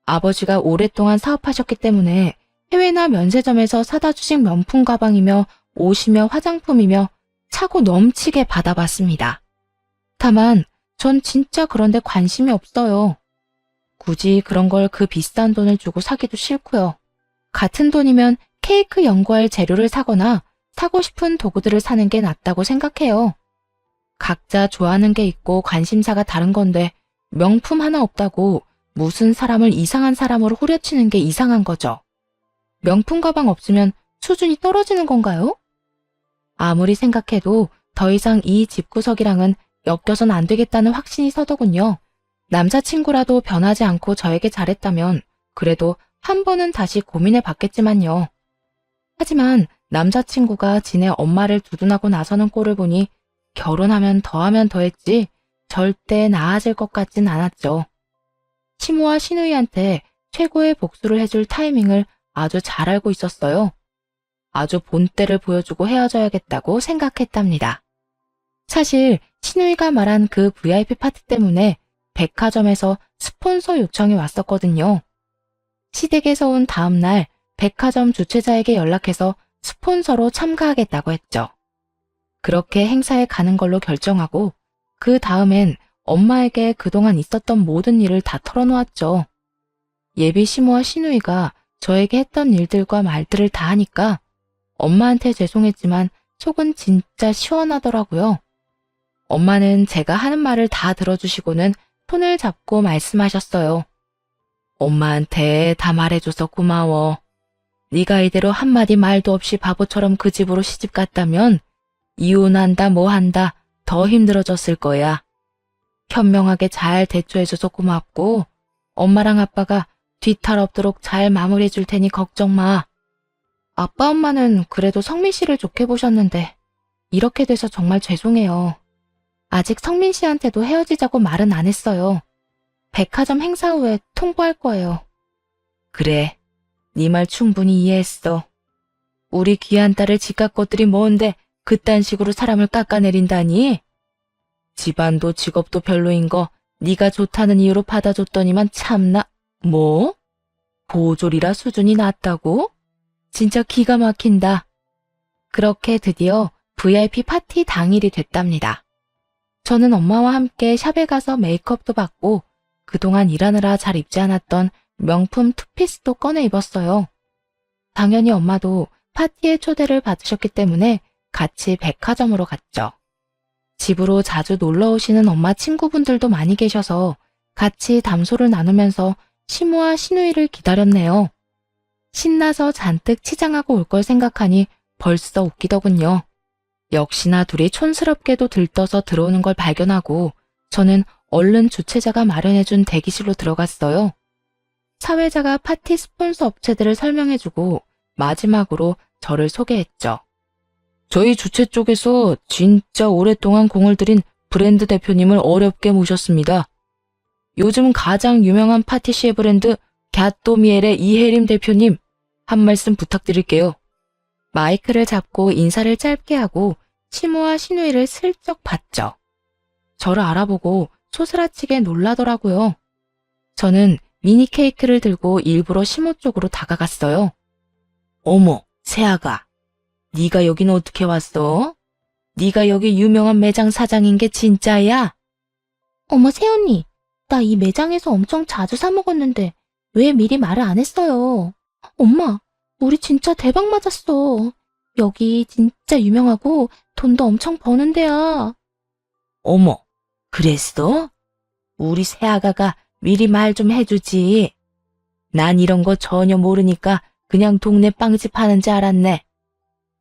아버지가 오랫동안 사업하셨기 때문에 해외나 면세점에서 사다 주신 명품 가방이며 옷이며 화장품이며 차고 넘치게 받아봤습니다. 다만 전 진짜 그런데 관심이 없어요. 굳이 그런 걸 그 비싼 돈을 주고 사기도 싫고요. 같은 돈이면 케이크 연구할 재료를 사거나 사고 싶은 도구들을 사는 게 낫다고 생각해요. 각자 좋아하는 게 있고 관심사가 다른 건데 명품 하나 없다고 무슨 사람을 이상한 사람으로 후려치는 게 이상한 거죠. 명품 가방 없으면 수준이 떨어지는 건가요? 아무리 생각해도 더 이상 이 집구석이랑은 엮여선 안 되겠다는 확신이 서더군요. 남자친구라도 변하지 않고 저에게 잘했다면 그래도 한 번은 다시 고민해 봤겠지만요. 하지만 남자친구가 지네 엄마를 두둔하고 나서는 꼴을 보니 결혼하면 더했지 절대 나아질 것 같진 않았죠. 시모와 신우이한테 최고의 복수를 해줄 타이밍을 아주 잘 알고 있었어요. 아주 본때를 보여주고 헤어져야겠다고 생각했답니다. 사실 신우이가 말한 그 VIP 파티 때문에 백화점에서 스폰서 요청이 왔었거든요. 시댁에서 온 다음 날 백화점 주최자에게 연락해서 스폰서로 참가하겠다고 했죠. 그렇게 행사에 가는 걸로 결정하고 그 다음엔 엄마에게 그동안 있었던 모든 일을 다 털어놓았죠. 예비 시모와 시누이가 저에게 했던 일들과 말들을 다 하니까 엄마한테 죄송했지만 속은 진짜 시원하더라고요. 엄마는 제가 하는 말을 다 들어주시고는 손을 잡고 말씀하셨어요. 엄마한테 다 말해줘서 고마워. 네가 이대로 한마디 말도 없이 바보처럼 그 집으로 시집 갔다면 이혼한다 뭐한다 더 힘들어졌을 거야. 현명하게 잘 대처해줘서 고맙고 엄마랑 아빠가 뒤탈 없도록 잘 마무리해줄 테니 걱정 마. 아빠 엄마는 그래도 성민 씨를 좋게 보셨는데 이렇게 돼서 정말 죄송해요. 아직 성민 씨한테도 헤어지자고 말은 안 했어요. 백화점 행사 후에 통보할 거예요. 그래, 네 말 충분히 이해했어. 우리 귀한 딸을 집값 것들이 뭔데 그딴 식으로 사람을 깎아내린다니? 집안도 직업도 별로인 거 네가 좋다는 이유로 받아줬더니만 참나. 뭐? 보졸이라 수준이 낮다고? 진짜 기가 막힌다. 그렇게 드디어 VIP 파티 당일이 됐답니다. 저는 엄마와 함께 샵에 가서 메이크업도 받고 그동안 일하느라 잘 입지 않았던 명품 투피스도 꺼내 입었어요. 당연히 엄마도 파티에 초대를 받으셨기 때문에 같이 백화점으로 갔죠. 집으로 자주 놀러 오시는 엄마 친구분들도 많이 계셔서 같이 담소를 나누면서 시모와 시누이를 기다렸네요. 신나서 잔뜩 치장하고 올 걸 생각하니 벌써 웃기더군요. 역시나 둘이 촌스럽게도 들떠서 들어오는 걸 발견하고 저는 얼른 주최자가 마련해준 대기실로 들어갔어요. 사회자가 파티 스폰서 업체들을 설명해주고 마지막으로 저를 소개했죠. 저희 주최 쪽에서 진짜 오랫동안 공을 들인 브랜드 대표님을 어렵게 모셨습니다. 요즘 가장 유명한 파티시에 브랜드 갸또미엘의 이혜림 대표님, 한 말씀 부탁드릴게요. 마이크를 잡고 인사를 짧게 하고 시모와 시누이를 슬쩍 봤죠. 저를 알아보고 소스라치게 놀라더라고요. 저는 미니 케이크를 들고 일부러 시모 쪽으로 다가갔어요. 어머, 세아가. 네가 여긴 어떻게 왔어? 네가 여기 유명한 매장 사장인 게 진짜야? 어머, 새언니. 나 이 매장에서 엄청 자주 사 먹었는데 왜 미리 말을 안 했어요? 엄마, 우리 진짜 대박 맞았어. 여기 진짜 유명하고 돈도 엄청 버는 데야. 어머, 그랬어? 우리 새아가가 미리 말 좀 해주지. 난 이런 거 전혀 모르니까 그냥 동네 빵집 하는 줄 알았네.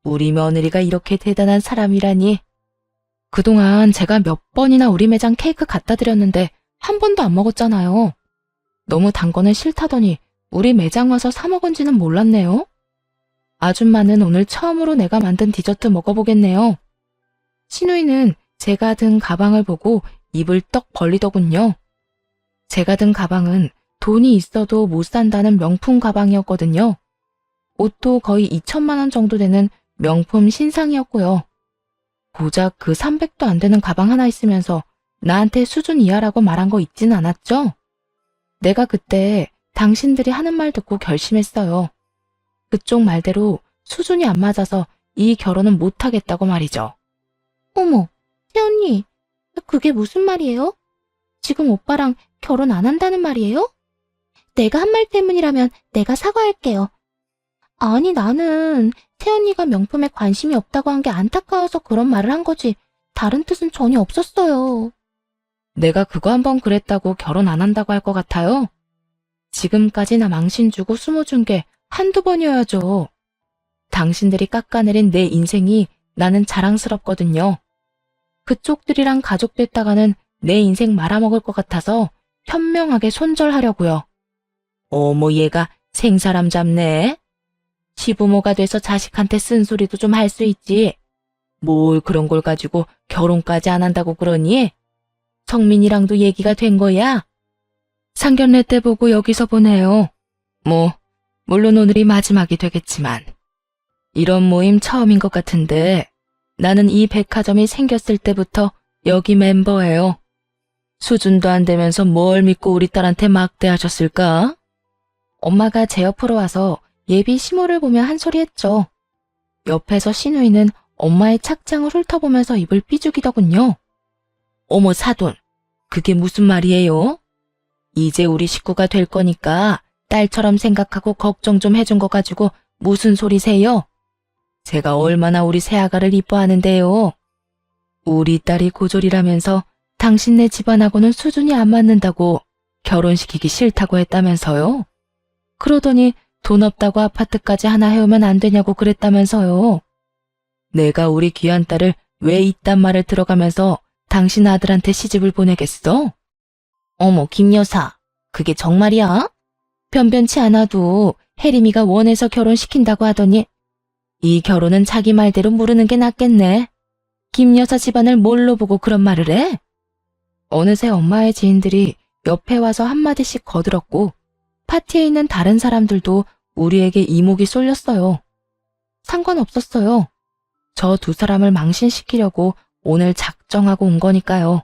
우리 며느리가 이렇게 대단한 사람이라니. 그동안 제가 몇 번이나 우리 매장 케이크 갖다 드렸는데 한 번도 안 먹었잖아요. 너무 단 거는 싫다더니 우리 매장 와서 사 먹은지는 몰랐네요. 아줌마는 오늘 처음으로 내가 만든 디저트 먹어보겠네요. 신우이는 제가 든 가방을 보고 입을 떡 벌리더군요. 제가 든 가방은 돈이 있어도 못 산다는 명품 가방이었거든요. 옷도 거의 2천만 원 정도 되는 명품 신상이었고요. 고작 그 300도 안 되는 가방 하나 있으면서 나한테 수준 이하라고 말한 거 있진 않았죠? 내가 그때 당신들이 하는 말 듣고 결심했어요. 그쪽 말대로 수준이 안 맞아서 이 결혼은 못하겠다고 말이죠. 어머, 새언니. 그게 무슨 말이에요? 지금 오빠랑 결혼 안 한다는 말이에요? 내가 한 말 때문이라면 내가 사과할게요. 아니, 나는 새언니가 명품에 관심이 없다고 한 게 안타까워서 그런 말을 한 거지 다른 뜻은 전혀 없었어요. 내가 그거 한번 그랬다고 결혼 안 한다고 할 것 같아요? 지금까지 나 망신 주고 숨어준 게 한두 번이어야죠. 당신들이 깎아내린 내 인생이 나는 자랑스럽거든요. 그쪽들이랑 가족됐다가는 내 인생 말아먹을 것 같아서 현명하게 손절하려고요. 어머, 얘가 생사람 잡네. 시부모가 돼서 자식한테 쓴소리도 좀 할 수 있지. 뭘 그런 걸 가지고 결혼까지 안 한다고 그러니? 성민이랑도 얘기가 된 거야? 상견례 때 보고 여기서 보네요. 물론 오늘이 마지막이 되겠지만. 이런 모임 처음인 것 같은데 나는 이 백화점이 생겼을 때부터 여기 멤버예요. 수준도 안 되면서 뭘 믿고 우리 딸한테 막대하셨을까? 엄마가 제 옆으로 와서 예비 시모를 보며 한 소리 했죠. 옆에서 신우이는 엄마의 착장을 훑어보면서 입을 삐죽이더군요. 어머, 사돈, 그게 무슨 말이에요? 이제 우리 식구가 될 거니까 딸처럼 생각하고 걱정 좀 해준 거 가지고 무슨 소리세요? 제가 얼마나 우리 새아가를 이뻐하는데요. 우리 딸이 고졸이라면서 당신네 집안하고는 수준이 안 맞는다고 결혼시키기 싫다고 했다면서요? 그러더니 돈 없다고 아파트까지 하나 해오면 안 되냐고 그랬다면서요. 내가 우리 귀한 딸을 왜 이딴 말을 들어가면서 당신 아들한테 시집을 보내겠어? 어머, 김 여사, 그게 정말이야? 변변치 않아도 혜림이가 원해서 결혼시킨다고 하더니 이 결혼은 자기 말대로 무르는 게 낫겠네. 김 여사 집안을 뭘로 보고 그런 말을 해? 어느새 엄마의 지인들이 옆에 와서 한마디씩 거들었고 파티에 있는 다른 사람들도 우리에게 이목이 쏠렸어요. 상관없었어요. 저 두 사람을 망신시키려고 오늘 작정하고 온 거니까요.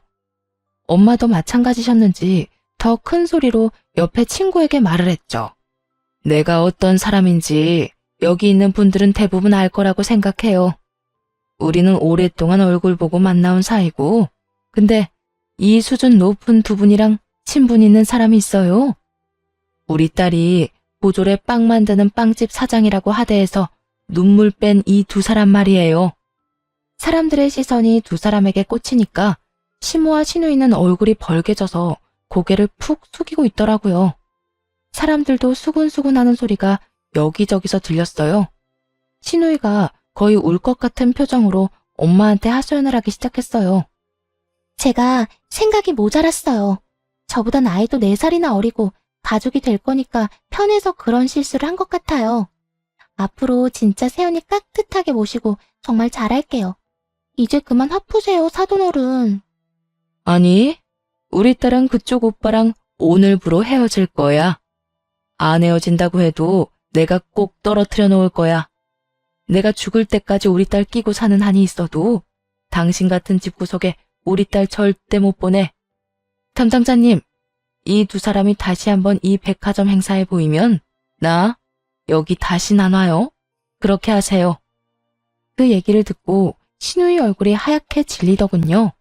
엄마도 마찬가지셨는지 더 큰 소리로 옆에 친구에게 말을 했죠. 내가 어떤 사람인지 여기 있는 분들은 대부분 알 거라고 생각해요. 우리는 오랫동안 얼굴 보고 만나온 사이고, 근데 이 수준 높은 두 분이랑 친분 있는 사람이 있어요. 우리 딸이 보졸에 빵 만드는 빵집 사장이라고 하대해서 눈물 뺀 이 두 사람 말이에요. 사람들의 시선이 두 사람에게 꽂히니까 시모와 신우이는 얼굴이 벌개져서 고개를 푹 숙이고 있더라고요. 사람들도 수군수군하는 소리가 여기저기서 들렸어요. 신우이가 거의 울 것 같은 표정으로 엄마한테 하소연을 하기 시작했어요. 제가 생각이 모자랐어요. 저보다 나이도 4살이나 어리고 가족이 될 거니까 편해서 그런 실수를 한 것 같아요. 앞으로 진짜 새언니 깍듯하게 모시고 정말 잘할게요. 이제 그만 화푸세요, 사돈어른. 아니, 우리 딸은 그쪽 오빠랑 오늘부로 헤어질 거야. 안 헤어진다고 해도 내가 꼭 떨어뜨려 놓을 거야. 내가 죽을 때까지 우리 딸 끼고 사는 한이 있어도 당신 같은 집구석에 우리 딸 절대 못 보내. 담당자님, 이 두 사람이 다시 한번 이 백화점 행사에 보이면 나 여기 다시 안 와요. 그렇게 하세요. 그 얘기를 듣고 신우이 얼굴이 하얗게 질리더군요.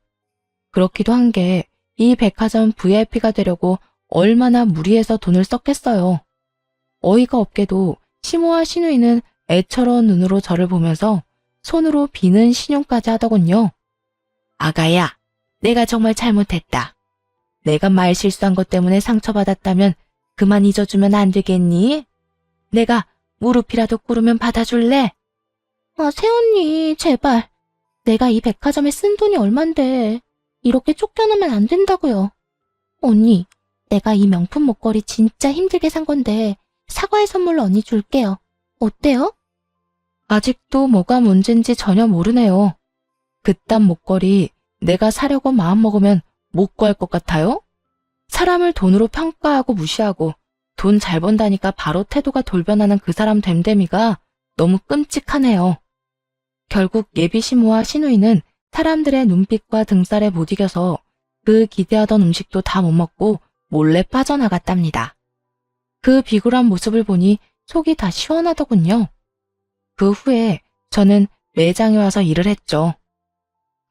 그렇기도 한 게 이 백화점 VIP가 되려고 얼마나 무리해서 돈을 썼겠어요. 어이가 없게도 시모와 신우이는 애처로운 눈으로 저를 보면서 손으로 비는 신용까지 하더군요. 아가야, 내가 정말 잘못했다. 내가 말 실수한 것 때문에 상처받았다면 그만 잊어주면 안 되겠니? 내가 무릎이라도 꿇으면 받아줄래? 아, 새언니, 제발. 내가 이 백화점에 쓴 돈이 얼만데 이렇게 쫓겨나면 안 된다고요. 언니, 내가 이 명품 목걸이 진짜 힘들게 산 건데 사과의 선물로 언니 줄게요. 어때요? 아직도 뭐가 문제인지 전혀 모르네요. 그딴 목걸이 내가 사려고 마음먹으면 못 구할 것 같아요? 사람을 돈으로 평가하고 무시하고 돈 잘 번다니까 바로 태도가 돌변하는 그 사람 됨됨이가 너무 끔찍하네요. 결국 예비 시모와 신우이는 사람들의 눈빛과 등살에 못 이겨서 그 기대하던 음식도 다 못 먹고 몰래 빠져나갔답니다. 그 비굴한 모습을 보니 속이 다 시원하더군요. 그 후에 저는 매장에 와서 일을 했죠.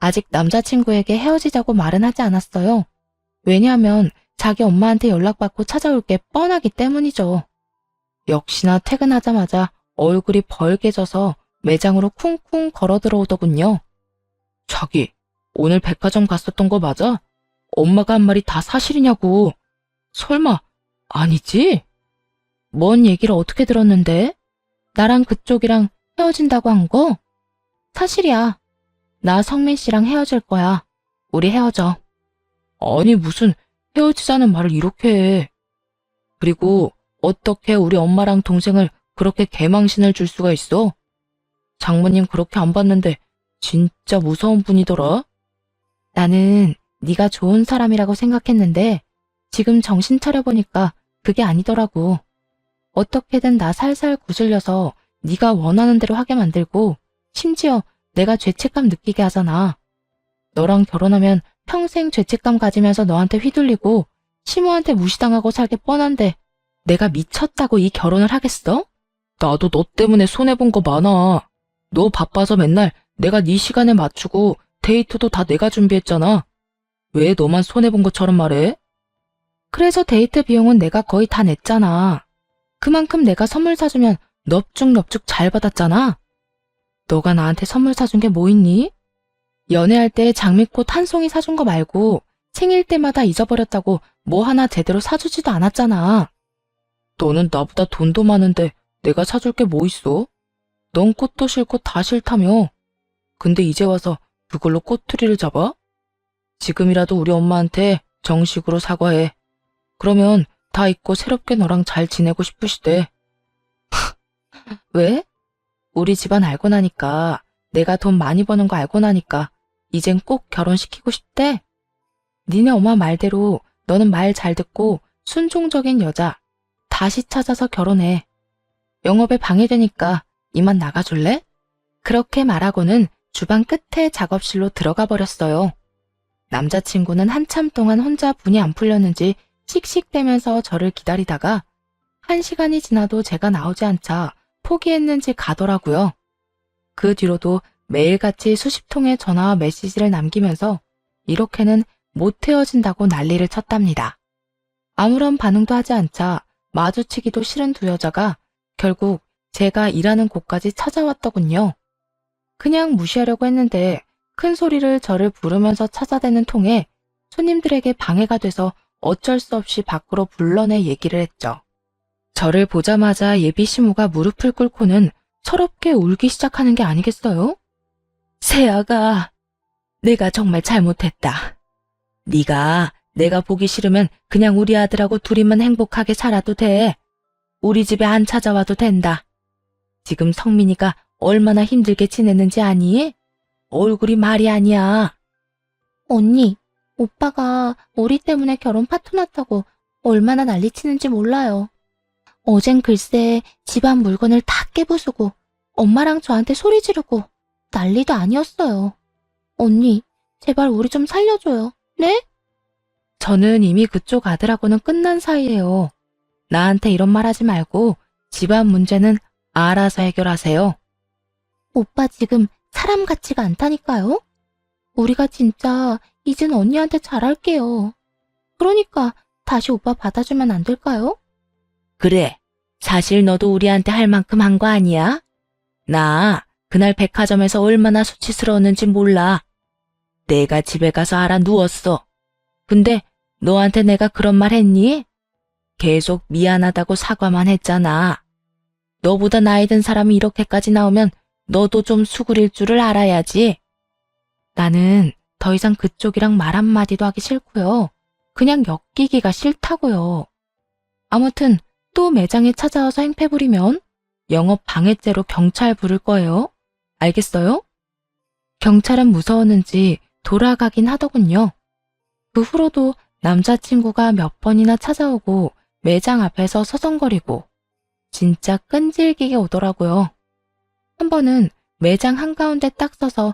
아직 남자친구에게 헤어지자고 말은 하지 않았어요. 왜냐하면 자기 엄마한테 연락받고 찾아올 게 뻔하기 때문이죠. 역시나 퇴근하자마자 얼굴이 벌개져서 매장으로 쿵쿵 걸어 들어오더군요. 자기, 오늘 백화점 갔었던 거 맞아? 엄마가 한 말이 다 사실이냐고. 설마, 아니지? 뭔 얘기를 어떻게 들었는데? 나랑 그쪽이랑 헤어진다고 한 거? 사실이야. 나 성민 씨랑 헤어질 거야. 우리 헤어져. 아니, 무슨 헤어지자는 말을 이렇게 해. 그리고 어떻게 우리 엄마랑 동생을 그렇게 개망신을 줄 수가 있어? 장모님 그렇게 안 봤는데 진짜 무서운 분이더라. 나는 네가 좋은 사람이라고 생각했는데 지금 정신 차려보니까 그게 아니더라고. 어떻게든 나 살살 구슬려서 네가 원하는 대로 하게 만들고 심지어 내가 죄책감 느끼게 하잖아. 너랑 결혼하면 평생 죄책감 가지면서 너한테 휘둘리고 시모한테 무시당하고 살게 뻔한데 내가 미쳤다고 이 결혼을 하겠어? 나도 너 때문에 손해본 거 많아. 너 바빠서 맨날 내가 네 시간에 맞추고 데이트도 다 내가 준비했잖아. 왜 너만 손해본 것처럼 말해? 그래서 데이트 비용은 내가 거의 다 냈잖아. 그만큼 내가 선물 사주면 넙죽넙죽 잘 받았잖아. 너가 나한테 선물 사준 게 뭐 있니? 연애할 때 장미꽃 한 송이 사준 거 말고 생일 때마다 잊어버렸다고 뭐 하나 제대로 사주지도 않았잖아. 너는 나보다 돈도 많은데 내가 사줄 게 뭐 있어? 넌 꽃도 싫고 다 싫다며. 근데 이제 와서 그걸로 꼬투리를 잡아? 지금이라도 우리 엄마한테 정식으로 사과해. 그러면 다 잊고 새롭게 너랑 잘 지내고 싶으시대. 왜? 우리 집안 알고 나니까, 내가 돈 많이 버는 거 알고 나니까 이젠 꼭 결혼시키고 싶대. 니네 엄마 말대로 너는 말 잘 듣고 순종적인 여자 다시 찾아서 결혼해. 영업에 방해되니까 이만 나가줄래? 그렇게 말하고는 주방 끝에 작업실로 들어가 버렸어요. 남자친구는 한참 동안 혼자 분이 안 풀렸는지 씩씩대면서 저를 기다리다가 1시간이 지나도 제가 나오지 않자 포기했는지 가더라고요. 그 뒤로도 매일같이 수십 통의 전화와 메시지를 남기면서 이렇게는 못 헤어진다고 난리를 쳤답니다. 아무런 반응도 하지 않자 마주치기도 싫은 두 여자가 결국 제가 일하는 곳까지 찾아왔더군요. 그냥 무시하려고 했는데 큰 소리를 저를 부르면서 찾아대는 통에 손님들에게 방해가 돼서 어쩔 수 없이 밖으로 불러내 얘기를 했죠. 저를 보자마자 예비 시모가 무릎을 꿇고는 서럽게 울기 시작하는 게 아니겠어요? 세아가, 내가 정말 잘못했다. 네가 내가 보기 싫으면 그냥 우리 아들하고 둘이만 행복하게 살아도 돼. 우리 집에 안 찾아와도 된다. 지금 성민이가 얼마나 힘들게 지냈는지 아니? 얼굴이 말이 아니야. 언니, 오빠가 우리 때문에 결혼 파토났다고 얼마나 난리치는지 몰라요. 어젠 글쎄 집안 물건을 다 깨부수고 엄마랑 저한테 소리 지르고 난리도 아니었어요. 언니, 제발 우리 좀 살려줘요. 네? 저는 이미 그쪽 아들하고는 끝난 사이예요. 나한테 이런 말 하지 말고 집안 문제는 알아서 해결하세요. 오빠 지금 사람 같지가 않다니까요? 우리가 진짜 이젠 언니한테 잘할게요. 그러니까 다시 오빠 받아주면 안 될까요? 그래, 사실 너도 우리한테 할 만큼 한 거 아니야? 나 그날 백화점에서 얼마나 수치스러웠는지 몰라. 내가 집에 가서 알아 누웠어. 근데 너한테 내가 그런 말 했니? 계속 미안하다고 사과만 했잖아. 너보다 나이 든 사람이 이렇게까지 나오면 너도 좀 수그릴 줄을 알아야지. 나는 더 이상 그쪽이랑 말 한마디도 하기 싫고요. 그냥 엮이기가 싫다고요. 아무튼 또 매장에 찾아와서 행패 부리면 영업 방해죄로 경찰 부를 거예요. 알겠어요? 경찰은 무서웠는지 돌아가긴 하더군요. 그 후로도 남자친구가 몇 번이나 찾아오고 매장 앞에서 서성거리고 진짜 끈질기게 오더라고요. 한 번은 매장 한가운데 딱 서서